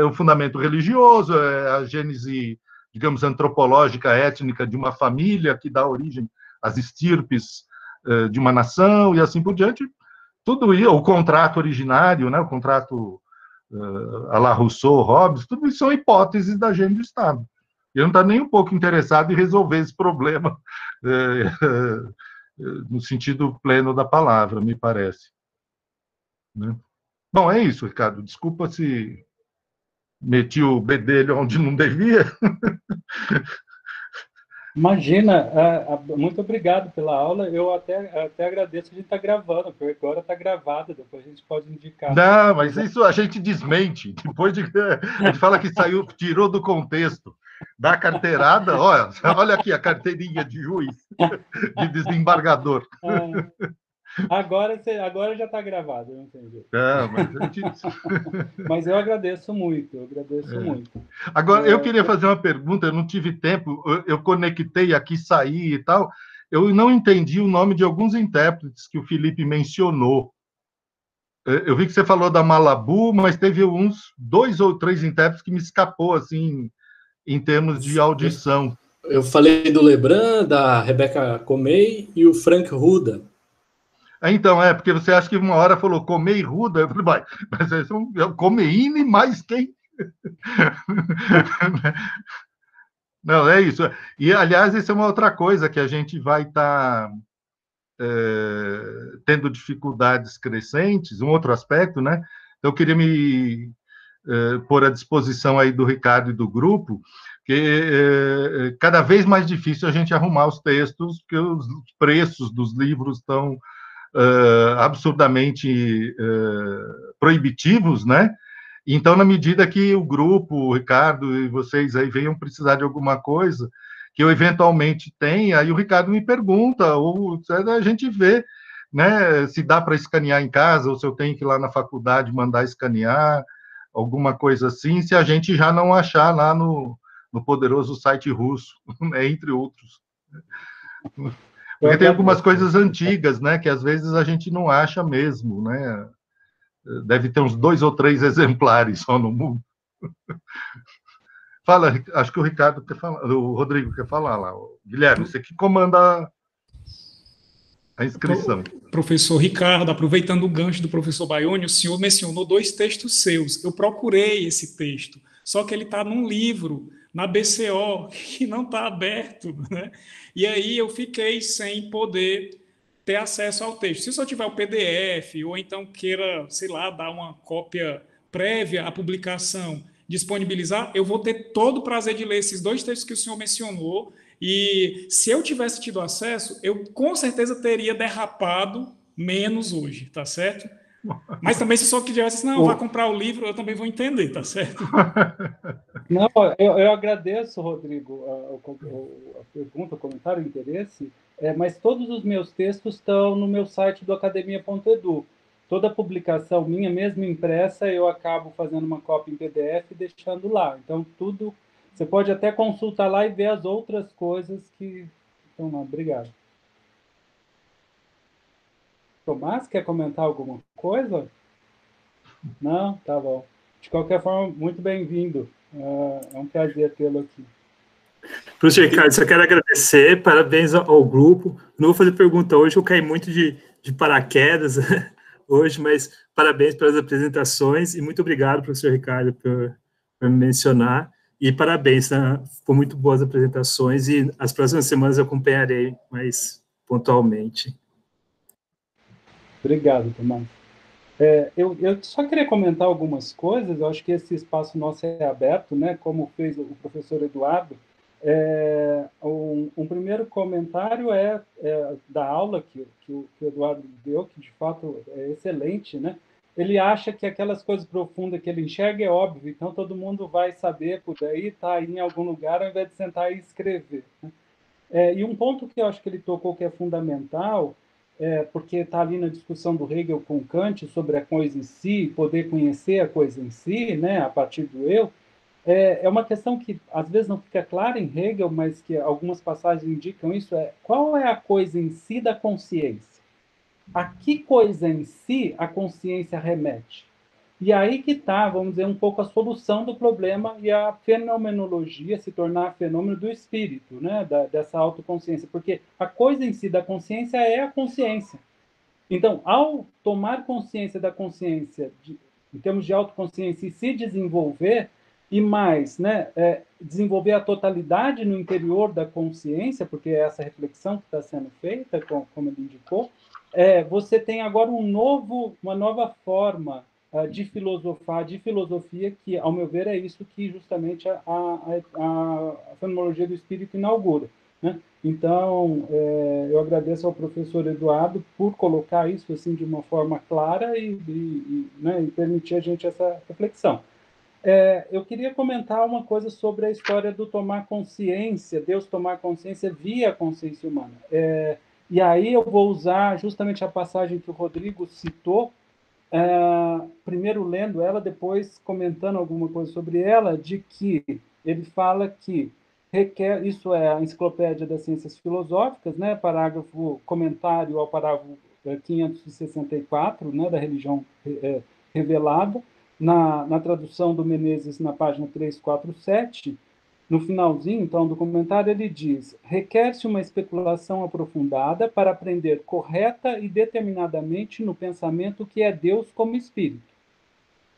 o fundamento religioso, a gênese, digamos, antropológica, étnica de uma família que dá origem às estirpes de uma nação e assim por diante. Tudo isso, o contrato originário, né, o contrato à la Rousseau, Hobbes, tudo isso são hipóteses da gênese do Estado. Ele não está nem um pouco interessado em resolver esse problema no sentido pleno da palavra, me parece. Né? Bom, é isso, Ricardo. Desculpa se meti o bedelho onde não devia. Imagina, muito obrigado pela aula. Eu até agradeço, a gente está gravando, porque agora está gravado, depois a gente pode indicar. Não, mas isso a gente desmente. Depois a gente fala que saiu, tirou do contexto. Da carteirada, olha aqui a carteirinha de juiz, de desembargador. Agora já está gravado, não entendi. Mas eu agradeço muito, muito. Agora, eu queria fazer uma pergunta, eu não tive tempo, eu conectei aqui, saí e tal, eu não entendi o nome de alguns intérpretes que o Felipe mencionou. Eu vi que você falou da Malabu, mas teve uns 2 ou 3 intérpretes que me escapou, assim, em termos de audição. Eu falei do Lebrun, da Rebecca Comey e o Frank Ruda. Então, porque você acha que uma hora falou Comey Ruda, eu falei, mas é um Comeine mais quem? Não, é isso. E, aliás, isso é uma outra coisa que a gente vai estar tendo dificuldades crescentes, um outro aspecto, né? Então, eu queria me pôr à disposição aí do Ricardo e do grupo, que cada vez mais difícil a gente arrumar os textos, porque os preços dos livros estão absurdamente proibitivos, né? Então, na medida que o grupo, o Ricardo e vocês aí venham precisar de alguma coisa que eu eventualmente tenha, aí o Ricardo me pergunta, ou a gente vê, né, se dá para escanear em casa, ou se eu tenho que ir lá na faculdade mandar escanear, alguma coisa assim, se a gente já não achar lá no poderoso site russo, né, entre outros. Porque tem algumas coisas antigas, né, que às vezes a gente não acha mesmo, né? Deve ter uns 2 ou 3 exemplares só no mundo. Fala, acho que o Ricardo quer falar, o Rodrigo quer falar lá. Guilherme, você que comanda a inscrição. Professor Ricardo, aproveitando o gancho do professor Baione, o senhor mencionou 2 textos seus. Eu procurei esse texto, só que ele está num livro, na BCO, que não está aberto, né? E aí eu fiquei sem poder ter acesso ao texto. Se eu só tiver o PDF, ou então queira, sei lá, dar uma cópia prévia à publicação, disponibilizar, eu vou ter todo o prazer de ler esses 2 textos que o senhor mencionou, e se eu tivesse tido acesso, eu com certeza teria derrapado menos hoje, tá certo? Mas também se só que tivesse, não, vá comprar o livro, eu também vou entender, tá certo? Não, eu agradeço, Rodrigo, a pergunta, o comentário, o interesse, mas todos os meus textos estão no meu site do academia.edu. Toda publicação minha, mesmo impressa, eu acabo fazendo uma cópia em PDF e deixando lá. Então, tudo... Você pode até consultar lá e ver as outras coisas que estão lá. Obrigado. Tomás, quer comentar alguma coisa? Não? Tá bom. De qualquer forma, muito bem-vindo. É um prazer tê-lo aqui. Professor Ricardo, só quero agradecer, parabéns ao grupo. Não vou fazer pergunta hoje, eu caí muito de paraquedas hoje, mas parabéns pelas apresentações e muito obrigado, professor Ricardo, por me mencionar. E parabéns, né? Foram muito boas apresentações e as próximas semanas eu acompanharei mais pontualmente. Obrigado, Tomás. Eu só queria comentar algumas coisas, eu acho que esse espaço nosso é aberto, né, como fez o professor Eduardo. Um primeiro comentário da aula que o Eduardo deu, que de fato é excelente, né? Ele acha que aquelas coisas profundas que ele enxerga é óbvio, então todo mundo vai saber por aí, tá em algum lugar, ao invés de sentar e escrever, né? E um ponto que eu acho que ele tocou que é fundamental, porque está ali na discussão do Hegel com Kant sobre a coisa em si, poder conhecer a coisa em si, né, a partir do eu, é uma questão que às vezes não fica clara em Hegel, mas que algumas passagens indicam isso, qual é a coisa em si da consciência? A que coisa em si a consciência remete? E aí que está, vamos dizer, um pouco a solução do problema e a fenomenologia se tornar fenômeno do espírito, né? Dessa autoconsciência, porque a coisa em si da consciência é a consciência. Então, ao tomar consciência da consciência, em termos de autoconsciência, e se desenvolver, e mais, né, desenvolver a totalidade no interior da consciência, porque é essa reflexão que está sendo feita, como ele indicou, você tem agora uma nova forma de filosofar, de filosofia, que, ao meu ver, é isso que justamente a fenomenologia do espírito inaugura, né? Então, eu agradeço ao professor Eduardo por colocar isso assim de uma forma clara né, e permitir a gente essa reflexão. Eu queria comentar uma coisa sobre a história do tomar consciência, Deus tomar consciência via consciência humana. E aí eu vou usar justamente a passagem que o Rodrigo citou, primeiro lendo ela, depois comentando alguma coisa sobre ela, de que ele fala que requer, isso é a Enciclopédia das Ciências Filosóficas, né, comentário ao parágrafo 564, né, da religião revelada, na tradução do Menezes, na página 347, no finalzinho, então, do comentário, ele diz: requer-se uma especulação aprofundada para aprender correta e determinadamente no pensamento que é Deus como Espírito.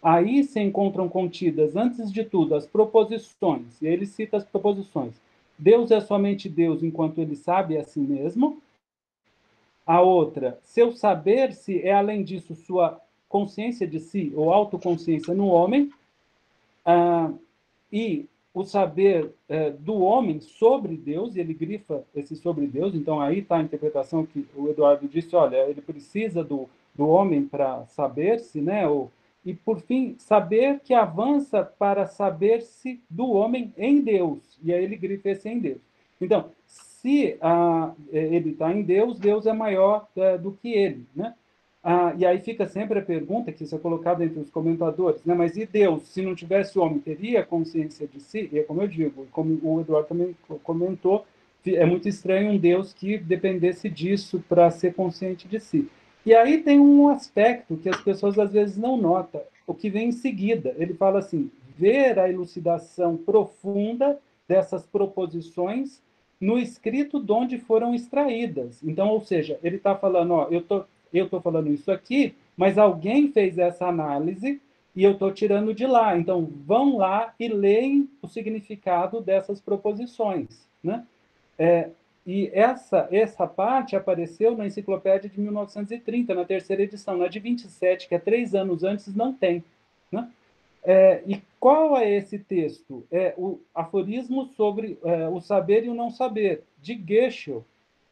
Aí se encontram contidas, antes de tudo, as proposições, e ele cita as proposições. Deus é somente Deus enquanto ele sabe a si mesmo. A outra, seu saber-se é, além disso, sua consciência de si, ou autoconsciência no homem. E o saber do homem sobre Deus, e ele grifa esse sobre Deus, então aí está a interpretação que o Eduardo disse, olha, ele precisa do homem para saber-se, né? E, por fim, saber que avança para saber-se do homem em Deus, e aí ele grifa esse em Deus. Então, se ele está em Deus, Deus é maior do que ele, né? E aí fica sempre a pergunta, que isso é colocado entre os comentadores, né? Mas e Deus, se não tivesse o homem, teria consciência de si? E é como eu digo, como o Eduardo também comentou, é muito estranho um Deus que dependesse disso para ser consciente de si. E aí tem um aspecto que as pessoas às vezes não notam, o que vem em seguida. Ele fala assim, ver a elucidação profunda dessas proposições no escrito de onde foram extraídas. Então, ou seja, ele está falando, ó, eu estou falando isso aqui, mas alguém fez essa análise e eu estou tirando de lá. Então, vão lá e leem o significado dessas proposições, né? E essa parte apareceu na Enciclopédia de 1930, na terceira edição. Na de 27, que é 3 anos antes, não tem, né? E qual é esse texto? É o aforismo sobre o saber e o não saber, de Geschel.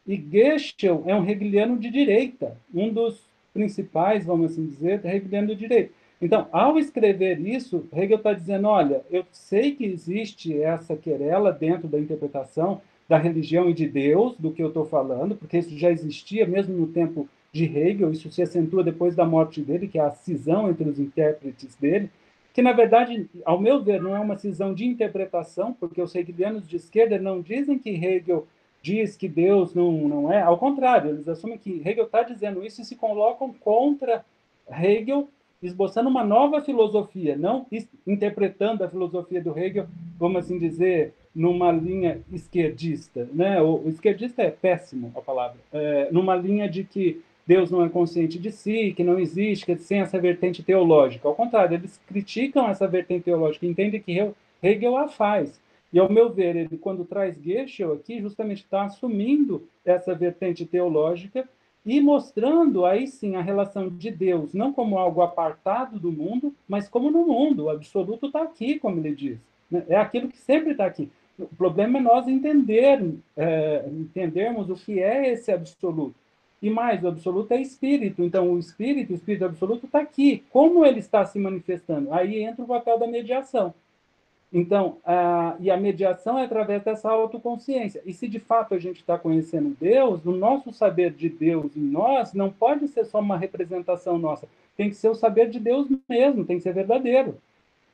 E Geschel é um hegeliano de direita, um dos principais, vamos assim dizer, hegeliano de direita. Então, ao escrever isso, Hegel está dizendo, olha, eu sei que existe essa querela dentro da interpretação da religião e de Deus, do que eu estou falando, porque isso já existia mesmo no tempo de Hegel, isso se acentua depois da morte dele, que é a cisão entre os intérpretes dele, que, na verdade, ao meu ver, não é uma cisão de interpretação, porque os hegelianos de esquerda não dizem que Hegel diz que Deus não é, ao contrário, eles assumem que Hegel está dizendo isso e se colocam contra Hegel, esboçando uma nova filosofia, não interpretando a filosofia do Hegel, vamos assim dizer, numa linha esquerdista, né? O esquerdista é péssimo a palavra, numa linha de que Deus não é consciente de si, que não existe, que sem essa vertente teológica. Ao contrário, eles criticam essa vertente teológica, entendem que Hegel a faz. E, ao meu ver, ele, quando traz Geschel aqui, justamente está assumindo essa vertente teológica e mostrando aí sim a relação de Deus, não como algo apartado do mundo, mas como no mundo. O absoluto está aqui, como ele diz. Né? É aquilo que sempre está aqui. O problema é nós entendermos o que é esse absoluto. E mais, o absoluto é espírito. Então, o espírito absoluto está aqui. Como ele está se manifestando? Aí entra o papel da mediação. Então, e a mediação é através dessa autoconsciência. E se de fato a gente está conhecendo Deus, o nosso saber de Deus em nós não pode ser só uma representação nossa. Tem que ser o saber de Deus mesmo, tem que ser verdadeiro.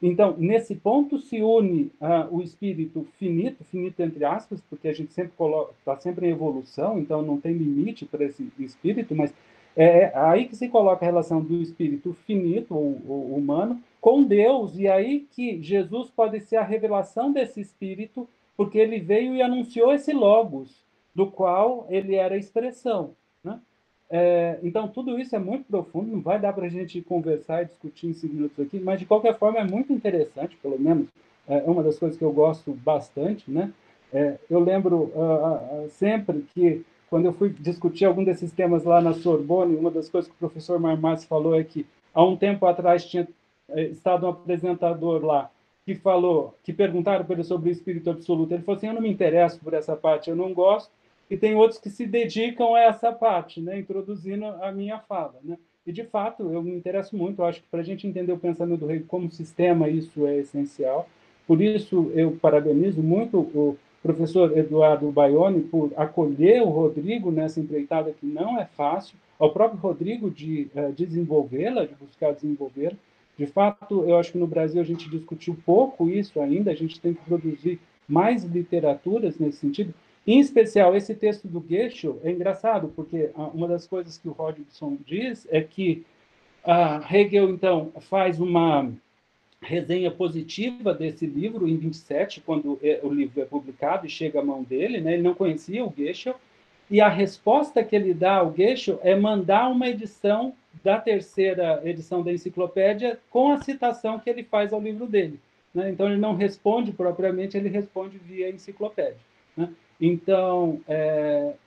Então, nesse ponto se une o espírito finito entre aspas, porque a gente sempre está sempre em evolução, então não tem limite para esse espírito, mas é aí que se coloca a relação do espírito finito, ou humano, com Deus, e aí que Jesus pode ser a revelação desse espírito, porque ele veio e anunciou esse logos, do qual ele era a expressão. Né? Então, tudo isso é muito profundo, não vai dar para a gente conversar e discutir em 5 minutos aqui, mas, de qualquer forma, é muito interessante, pelo menos, é uma das coisas que eu gosto bastante. Né? Eu lembro sempre que, quando eu fui discutir algum desses temas lá na Sorbonne, uma das coisas que o professor Marmassi falou é que, há um tempo atrás, tinha estado um apresentador lá, que perguntaram para ele sobre o espírito absoluto. Ele falou assim, eu não me interesso por essa parte, eu não gosto, e tem outros que se dedicam a essa parte, né, introduzindo a minha fala. Né? E, de fato, eu me interesso muito, eu acho que para a gente entender o pensamento do Hegel como sistema, isso é essencial. Por isso, eu parabenizo muito o professor Eduardo Baioni por acolher o Rodrigo nessa empreitada que não é fácil, ao próprio Rodrigo de desenvolvê-la, de buscar desenvolvê-la. De fato, eu acho que no Brasil a gente discutiu pouco isso ainda, a gente tem que produzir mais literaturas nesse sentido. Em especial, esse texto do Geisel é engraçado, porque uma das coisas que o Hodgson diz é que Hegel, então, faz uma resenha positiva desse livro em 27, quando o livro é publicado e chega à mão dele, né? Ele não conhecia o Geisel, e a resposta que ele dá ao Geisel é mandar uma edição da 3ª edição da enciclopédia com a citação que ele faz ao livro dele. Né? Então, ele não responde propriamente, ele responde via enciclopédia. Né? Então,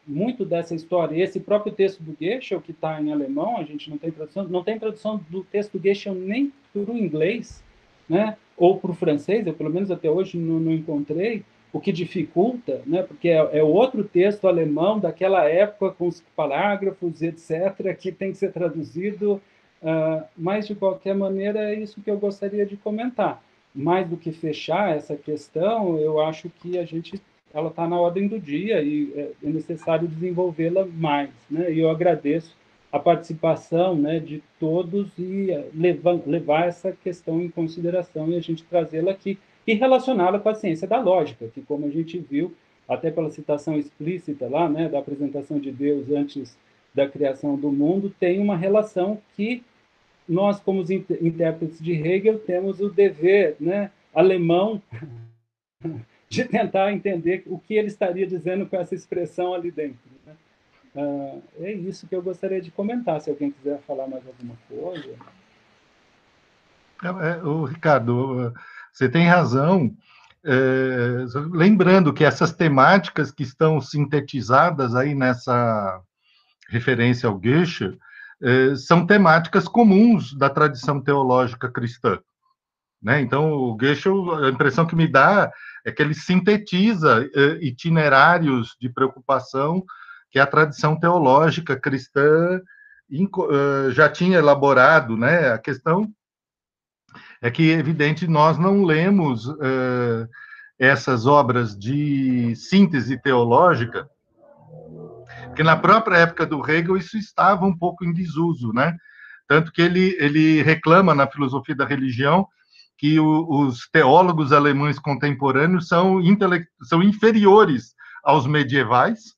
muito dessa história, esse próprio texto do Geisel, que está em alemão, a gente não tem tradução do texto do Geisel nem para o inglês, né? Ou para o francês, eu pelo menos até hoje não encontrei, o que dificulta, né? Porque é outro texto alemão daquela época, com os parágrafos, etc., que tem que ser traduzido, mas, de qualquer maneira, é isso que eu gostaria de comentar. Mais do que fechar essa questão, eu acho que ela está na ordem do dia e é necessário desenvolvê-la mais. Né? E eu agradeço a participação, né, de todos e levar essa questão em consideração e a gente trazê-la aqui e relacioná-la com a ciência da lógica, que, como a gente viu, até pela citação explícita lá, né, da apresentação de Deus antes da criação do mundo, tem uma relação que nós, como os intérpretes de Hegel, temos o dever, né, alemão de tentar entender o que ele estaria dizendo com essa expressão ali dentro. Né? É isso que eu gostaria de comentar, se alguém quiser falar mais alguma coisa. Ricardo, você tem razão. Lembrando que essas temáticas que estão sintetizadas aí nessa referência ao Geisel são temáticas comuns da tradição teológica cristã. Né? Então, o Geisel, a impressão que me dá é que ele sintetiza itinerários de preocupação que a tradição teológica cristã já tinha elaborado. Né? A questão é que, evidente, nós não lemos essas obras de síntese teológica, porque na própria época do Hegel isso estava um pouco em desuso, né? Tanto que ele reclama na Filosofia da Religião que os teólogos alemães contemporâneos são inferiores aos medievais,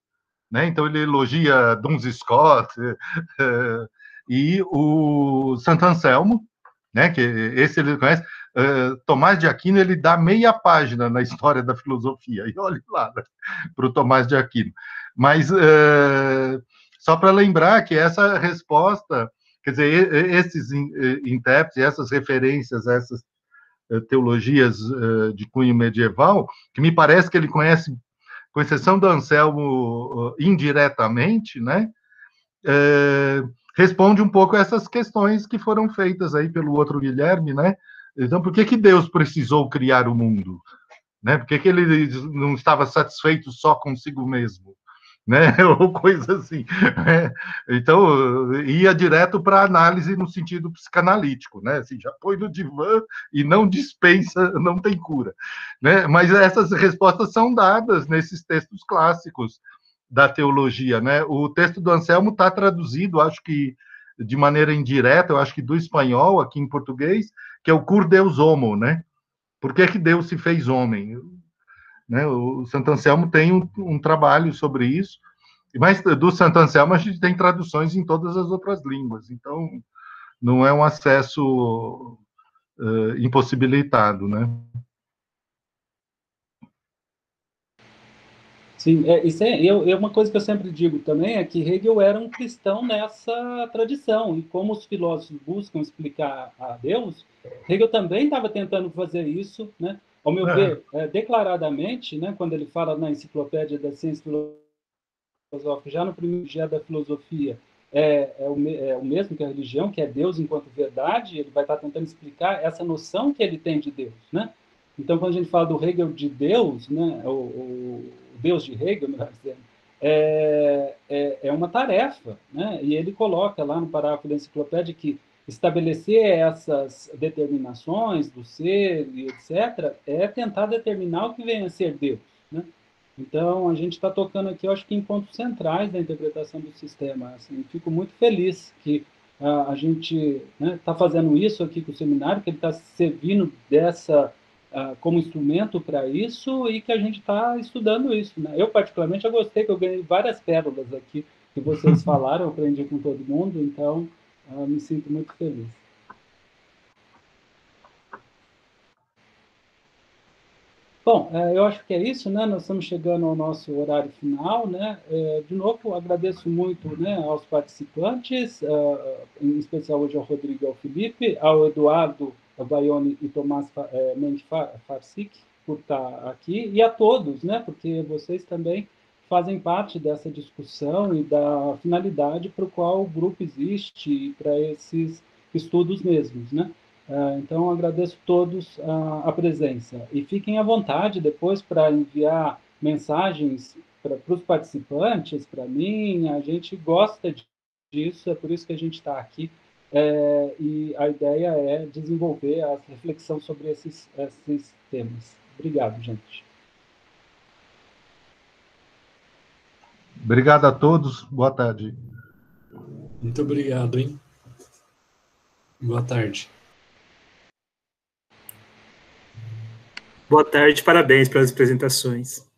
né? Então ele elogia Duns Scotus e o Santo Anselmo, né? Que esse ele conhece. Tomás de Aquino, ele dá meia página na história da filosofia, e olhe lá, né, para o Tomás de Aquino. Mas só para lembrar que essa resposta, quer dizer, esses intérpretes, essas referências, essas teologias de cunho medieval, que me parece que ele conhece, com exceção do Anselmo, indiretamente, né? responde um pouco a essas questões que foram feitas aí pelo outro Guilherme, né? Então, por que Deus precisou criar o mundo? Né? Por que ele não estava satisfeito só consigo mesmo? Né? Ou coisa assim. Né? Então, ia direto para a análise no sentido psicanalítico, né? Assim, já põe no divã e não dispensa, não tem cura. Né? Mas essas respostas são dadas nesses textos clássicos da teologia. Né? O texto do Anselmo está traduzido, acho que de maneira indireta, eu acho que do espanhol, aqui em português, que é o Cur Deus Homo, né? Por que Deus se fez homem? Né? O Santo Anselmo tem um trabalho sobre isso, mas do Santo Anselmo a gente tem traduções em todas as outras línguas, então não é um acesso impossibilitado, né? Sim, isso é uma coisa que eu sempre digo também, é que Hegel era um cristão nessa tradição, e como os filósofos buscam explicar a Deus, Hegel também estava tentando fazer isso, né? Ao meu ver, declaradamente, né, quando ele fala na Enciclopédia da Ciência Filosófica, já no primeiro dia da filosofia, é o mesmo que a religião, que é Deus enquanto verdade, ele vai estar tentando explicar essa noção que ele tem de Deus, né? Então, quando a gente fala do Hegel de Deus, né, o Deus de Hegel, melhor dizendo, é uma tarefa, né? E ele coloca lá no parágrafo da enciclopédia que estabelecer essas determinações do ser e etc. é tentar determinar o que vem a ser Deus, né? Então, a gente está tocando aqui, eu acho que em pontos centrais da interpretação do sistema. Assim, fico muito feliz que a gente está fazendo isso aqui com o seminário, que ele está servindo como instrumento para isso e que a gente está estudando isso. Né? Eu, particularmente, eu gostei, que eu ganhei várias pérolas aqui que vocês falaram, eu aprendi com todo mundo, então me sinto muito feliz. Bom, eu acho que é isso, né? Nós estamos chegando ao nosso horário final, né? De novo, agradeço muito, né, aos participantes, em especial hoje ao Rodrigo e ao Felipe, ao Eduardo Baioni e Tomás Mendes Farsic por estar aqui, e a todos, né? Porque vocês também fazem parte dessa discussão e da finalidade para o qual o grupo existe e para esses estudos mesmos, né? Então, agradeço a todos a presença. E fiquem à vontade depois para enviar mensagens para os participantes, para mim. A gente gosta disso, é por isso que a gente está aqui. E a ideia é desenvolver a reflexão sobre esses temas. Obrigado, gente. Obrigado a todos. Boa tarde. Muito obrigado, hein? Boa tarde. Boa tarde, parabéns pelas apresentações.